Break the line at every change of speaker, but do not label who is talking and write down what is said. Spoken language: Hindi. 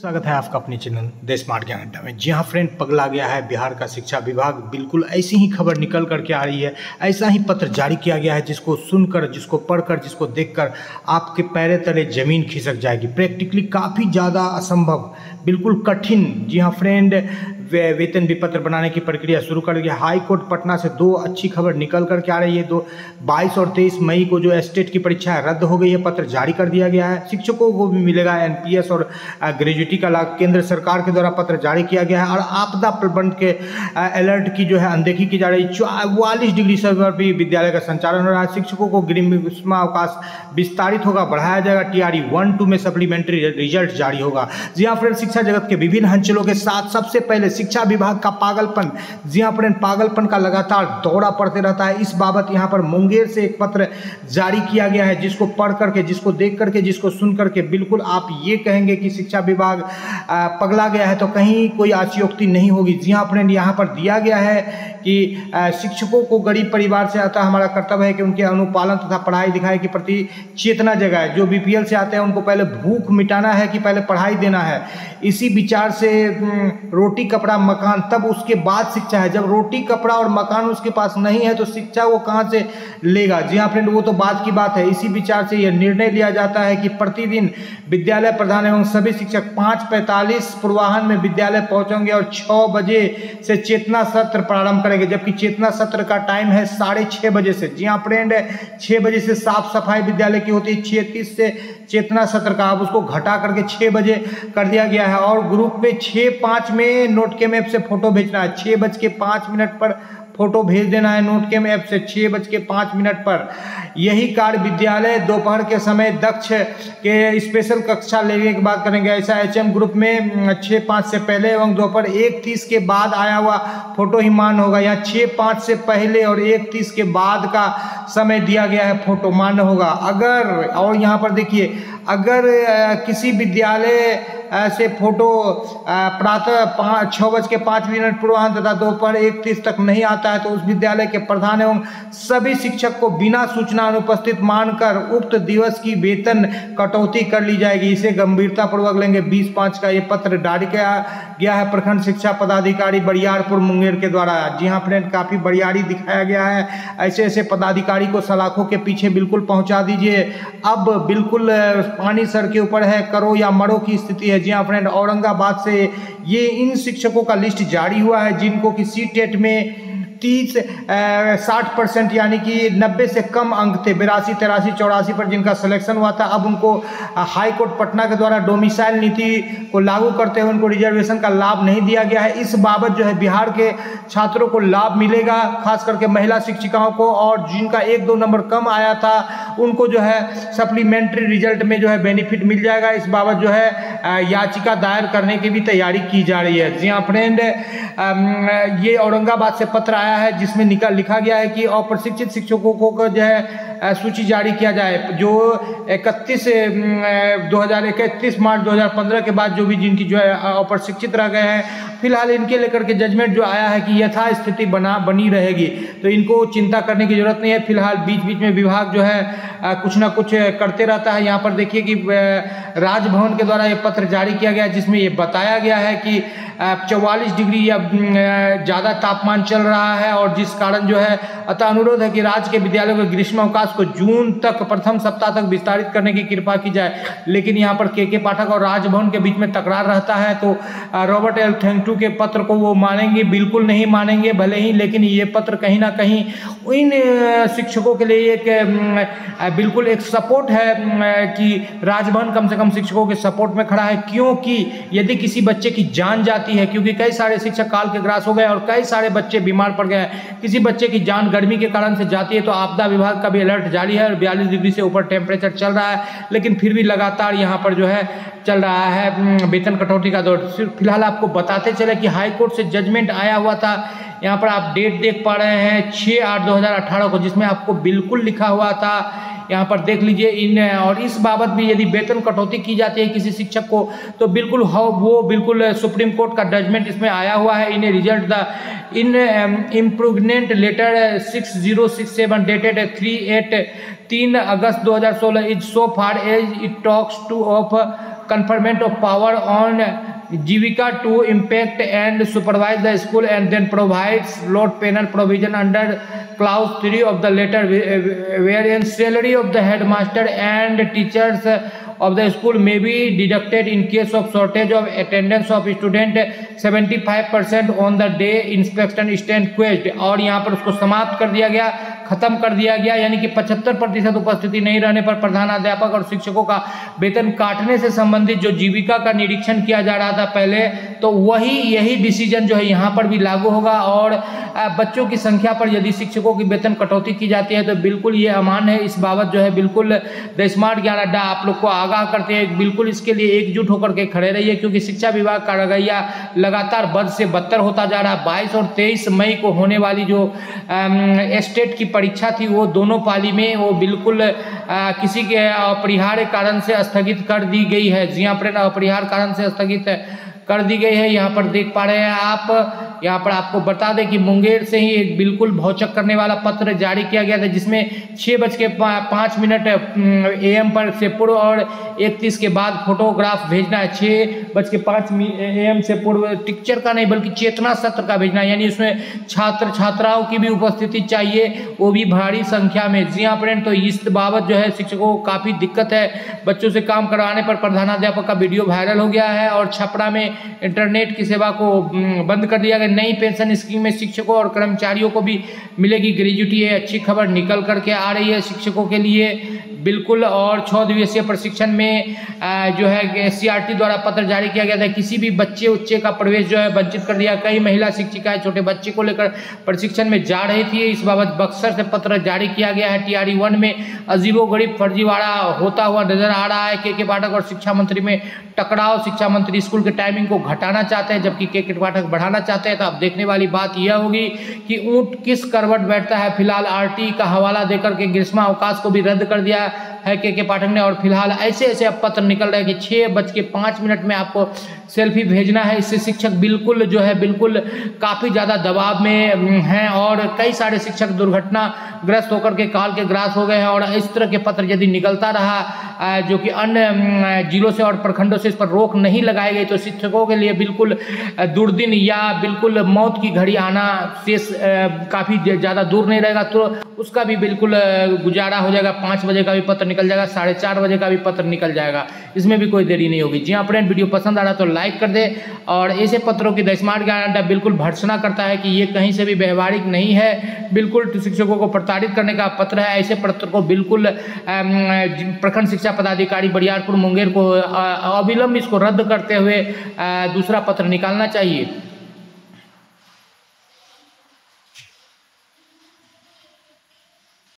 स्वागत है आपका अपने चैनल द स्मार्ट ज्ञान अड्डा में। जी हाँ फ्रेंड, पगला गया है बिहार का शिक्षा विभाग। बिल्कुल ऐसी ही खबर निकल करके आ रही है, ऐसा ही पत्र जारी किया गया है जिसको सुनकर, जिसको पढ़कर, जिसको देखकर आपके पैरे तले जमीन खिसक जाएगी। प्रैक्टिकली काफ़ी ज़्यादा असंभव, बिल्कुल कठिन। जी हाँ फ्रेंड, वेतन विपत्र बनाने की प्रक्रिया शुरू कर दी है। हाई कोर्ट पटना से दो अच्छी खबर निकल करके आ रही है। 22 और 23 मई को जो स्टेट की परीक्षा रद्द हो गई है, पत्र जारी कर दिया गया है। शिक्षकों को भी मिलेगा एनपीएस और ग्रेजुएटी का लाभ। केंद्र सरकार के द्वारा पत्र जारी किया गया है और आपदा प्रबंध के अलर्ट की जो है अनदेखी की जा रही है। 44 डिग्री से भी विद्यालय का संचालन हो रहा है। शिक्षकों को ग्रीष्मावकाश विस्तारित होगा, बढ़ाया जाएगा। टीआरई 1-2 में सप्लीमेंट्री रिजल्ट जारी होगा। जी हाँ फ्रेंड, शिक्षा जगत के विभिन्न अंचलों के साथ सबसे पहले शिक्षा विभाग का पागलपन, जी हाँ फ्रेंड, पागलपन का लगातार दौरा पड़ते रहता है। इस बाबत यहाँ पर मुंगेर से एक पत्र जारी किया गया है जिसको पढ़ करके, जिसको देख करके, जिसको सुन करके बिल्कुल आप ये कहेंगे कि शिक्षा विभाग पगला गया है, तो कहीं कोई अतिशयोक्ति नहीं होगी। जी हाँ फ्रेंड, यहाँ पर दिया गया है कि शिक्षकों को गरीब परिवार से आता, हमारा कर्तव्य है कि उनके अनुपालन तथा पढ़ाई लिखाई के प्रति चेतना जगाए। जो बीपीएल से आते हैं उनको पहले भूख मिटाना है कि पहले पढ़ाई देना है। इसी विचार से रोटी कपड़ा मकान, तब उसके बाद शिक्षा है। जब रोटी कपड़ा और मकान उसके पास नहीं है तो शिक्षा वो कहाँ से लेगा। जी हाँ फ्रेंड, वो तो बात की बात है। इसी विचार से यह निर्णय लिया जाता है कि प्रतिदिन विद्यालय प्रधान एवं सभी शिक्षक 5:45 पूर्वाह्न में विद्यालय पहुंचेंगे और 6 बजे से चेतना सत्र प्रारंभ करेंगे, जबकि चेतना सत्र का टाइम है 6:30 बजे से। जी हाँ फ्रेंड, 6 बजे से साफ सफाई विद्यालय की होती है, 6:30 से चेतना सत्र का, अब उसको घटा करके 6 बजे कर दिया गया है। और ग्रुप में 6:05 में नोट के मैप से फोटो भेजना है। 6:05 पर फोटो भेज देना है नोट के मैप से, 6:05 पर। यही कार्य विद्यालय दोपहर के समय दक्ष के स्पेशल कक्षा लेने की बात करेंगे। ऐसा एचएम ग्रुप में 6:05 से पहले एवं दोपहर 1:30 के बाद आया हुआ फोटो ही मान्य होगा। यहाँ 6:05 से पहले और 1:30 के बाद का समय दिया गया है, फोटो मान्य होगा। अगर, और यहाँ पर देखिए, अगर किसी विद्यालय से फोटो प्रातः 6:05 पूर्वाह्न तथा दोपहर 1:30 तक नहीं आता है तो उस विद्यालय के प्रधान एवं सभी शिक्षक को बिना सूचना अनुपस्थित मानकर उक्त दिवस की वेतन कटौती कर ली जाएगी। इसे गंभीरतापूर्वक लेंगे। 20/5 का ये पत्र जारी किया गया है प्रखंड शिक्षा पदाधिकारी बरियारपुर मुंगेर के द्वारा। जी हाँ फ्रेंड, काफ़ी बरियारी दिखाया गया है। ऐसे ऐसे पदाधिकारी को सलाखों के पीछे बिल्कुल पहुँचा दीजिए। अब बिल्कुल पानी सर के ऊपर है, करो या मरो की स्थिति है। जी हाँ फ्रेंड, औरंगाबाद से ये इन शिक्षकों का लिस्ट जारी हुआ है जिनको कि सीटेट में 60% यानी कि 90 से कम अंक थे, 82, 83, 84 पर जिनका सिलेक्शन हुआ था। अब उनको हाई कोर्ट पटना के द्वारा डोमिसाइल नीति को लागू करते हुए उनको रिजर्वेशन का लाभ नहीं दिया गया है। इस बाबत जो है बिहार के छात्रों को लाभ मिलेगा, खास करके महिला शिक्षिकाओं को, और जिनका 1-2 नंबर कम आया था उनको जो है सप्लीमेंट्री रिजल्ट में जो है बेनिफिट मिल जाएगा। इस बाबत जो है याचिका दायर करने की भी तैयारी की जा रही है। जी हाँ फ्रेंड, ये औरंगाबाद से पत्र आया है जिसमें लिखा गया है कि अप्रशिक्षित शिक्षकों को जो है सूची जारी किया जाए। जो 31 मार्च 2015 के बाद जो भी जिनकी जो है अप्रशिक्षित रह गए हैं, फिलहाल इनके लेकर के जजमेंट जो आया है कि यथास्थिति बनी रहेगी, तो इनको चिंता करने की जरूरत नहीं है। फिलहाल बीच बीच में विभाग जो है कुछ ना कुछ करते रहता है। यहाँ पर देखिए कि राजभवन के द्वारा ये पत्र जारी किया गया है जिसमें ये बताया गया है कि 44 डिग्री या ज़्यादा तापमान चल रहा है और जिस कारण जो है अतः अनुरोध है कि राज्य के विद्यालयों के ग्रीष्मावकाश को जून तक प्रथम सप्ताह तक विस्तारित करने की कृपा की जाए। लेकिन यहाँ पर के पाठक और राजभवन के बीच में तकरार रहता है, तो रॉबर्ट एल थैंकटू के पत्र को वो मानेंगे, बिल्कुल नहीं मानेंगे भले ही, लेकिन ये पत्र कहीं ना कहीं इन शिक्षकों के लिए एक बिल्कुल एक सपोर्ट है कि राजभवन कम से कम शिक्षकों के सपोर्ट में खड़ा है। क्योंकि यदि किसी बच्चे की जान जाती है, क्योंकि कई सारे शिक्षक काल के ग्रास हो गए और कई सारे बच्चे बीमार पड़ गए, किसी बच्चे की जान गर्मी के कारण से जाती है तो आपदा विभाग का भी अलर्ट जारी है और 42 डिग्री से ऊपर टेम्परेचर चल रहा है, लेकिन फिर भी लगातार यहाँ पर जो है चल रहा है वेतन कटौती का दौर। फिलहाल आपको बताते चले कि हाई कोर्ट से जजमेंट आया हुआ था। यहाँ पर आप डेट देख पा रहे हैं 6/8/2018 को, जिसमें आपको बिल्कुल लिखा हुआ था, यहाँ पर देख लीजिए। और इस बाबत भी यदि वेतन कटौती की जाती है किसी शिक्षक को तो बिल्कुल वो बिल्कुल सुप्रीम कोर्ट का जजमेंट इसमें आया हुआ है। In result the in improvement letter 6067 dated 3 August 2016 is so far as it talks to of
conferment of power on Jivika to impact and supervise the school, and then provides load penal provision under clause 3 of the letter, wherein salary of the headmaster and teachers of the school may be deducted in case of shortage of attendance of student 75% on the day inspection stand quest। और यहाँ पर उसको समाप्त कर दिया गया, खत्म कर दिया गया, यानी कि 75% उपस्थिति नहीं रहने पर प्रधानाध्यापक और शिक्षकों का वेतन काटने से संबंधित जो जीविका का निरीक्षण किया जा रहा था पहले, तो यही डिसीजन जो है यहाँ पर भी लागू होगा। और बच्चों की संख्या पर यदि शिक्षकों की वेतन कटौती की जाती है तो बिल्कुल ये अमान्य है। इस बाबत जो है बिल्कुल द स्मार्ट ज्ञान अड्डा आप लोग को आगाह करते हैं, बिल्कुल इसके लिए एकजुट होकर के खड़े रहिए, क्योंकि शिक्षा विभाग का रवैया लगातार बद से बदतर होता जा रहा है। 22 और 23 मई को होने वाली जो स्टेट की परीक्षा थी वो दोनों पाली में वो बिल्कुल किसी के अपरिहार्य कारण से स्थगित कर दी गई है। जी हाँ फ्रेंड, अपरिहार्य कारण से स्थगित कर दी गई है। यहाँ पर देख पा रहे हैं आप, यहाँ पर आपको बता दें कि मुंगेर से ही एक बिल्कुल भौचक करने वाला पत्र जारी किया गया था, जिसमें 6:05 AM पर से पूर्व और 1:30 के बाद फोटोग्राफ भेजना है। 6:05 AM से पूर्व टीचर का नहीं बल्कि चेतना सत्र का भेजना है, यानी उसमें छात्र छात्राओं की भी उपस्थिति चाहिए, वो भी भारी संख्या में। जी हाँ फ्रेंड, तो इस बाबत जो है शिक्षकों को काफ़ी दिक्कत है। बच्चों से काम करवाने पर प्रधानाध्यापक का वीडियो वायरल हो गया है और छपरा में इंटरनेट की सेवा को बंद कर दिया गया। नई पेंशन स्कीम में शिक्षकों और कर्मचारियों को भी मिलेगी ग्रेजुटी, है अच्छी खबर निकल करके आ रही है शिक्षकों के लिए बिल्कुल। और 6 दिवसीय प्रशिक्षण में जो है SCRT द्वारा पत्र जारी किया गया था, किसी भी बच्चे का प्रवेश जो है वंचित कर दिया। कई महिला शिक्षिकाएं छोटे बच्चे को लेकर प्रशिक्षण में जा रही थी, इस बाबत बक्सर से पत्र जारी किया गया है। TRE 1 में अजीबोगरीब फर्जीवाड़ा होता हुआ नजर आ रहा है। KK पाठक और शिक्षा मंत्री में टकराव, शिक्षा मंत्री स्कूल के टाइमिंग को घटाना चाहते हैं जबकि KK पाठक बढ़ाना चाहते हैं। तो अब देखने वाली बात यह होगी कि ऊंट किस करवट बैठता है। फिलहाल RT का हवाला देकर के ग्रीष्मावकाश को भी रद्द कर दिया है KK पाठक ने, और फिलहाल ऐसे अब पत्र निकल रहे हैं कि 6:05 में आपको सेल्फी भेजना है। इससे शिक्षक बिल्कुल जो है बिल्कुल काफ़ी ज़्यादा दबाव में हैं और कई सारे शिक्षक दुर्घटनाग्रस्त होकर के काल के ग्रास हो गए हैं। और इस तरह के पत्र यदि निकलता रहा जो कि अन्य जिलों से और प्रखंडों से इस पर रोक नहीं लगाई गई तो शिक्षकों के लिए बिल्कुल दुर्दिन या बिल्कुल मौत की घड़ी आना शेष काफ़ी ज़्यादा दूर नहीं रहेगा। तो उसका भी बिल्कुल गुजारा हो जाएगा। 5 बजे का भी पत्र निकल जाएगा, 4:30 बजे का भी पत्र निकल जाएगा, इसमें भी कोई देरी नहीं होगी। जी हाँ फ्रेंड, वीडियो पसंद आ रहा तो लाइक कर दे। और ऐसे पत्रों की द स्मार्ट ज्ञान अड्डा बिल्कुल भर्त्सना करता है कि ये कहीं से भी व्यवहारिक नहीं है, बिल्कुल शिक्षकों को प्रताड़ित करने का पत्र है। ऐसे पत्र को बिल्कुल प्रखंड शिक्षा पदाधिकारी बरियारपुर मुंगेर को अविलंब इसको रद्द करते हुए दूसरा पत्र निकालना चाहिए।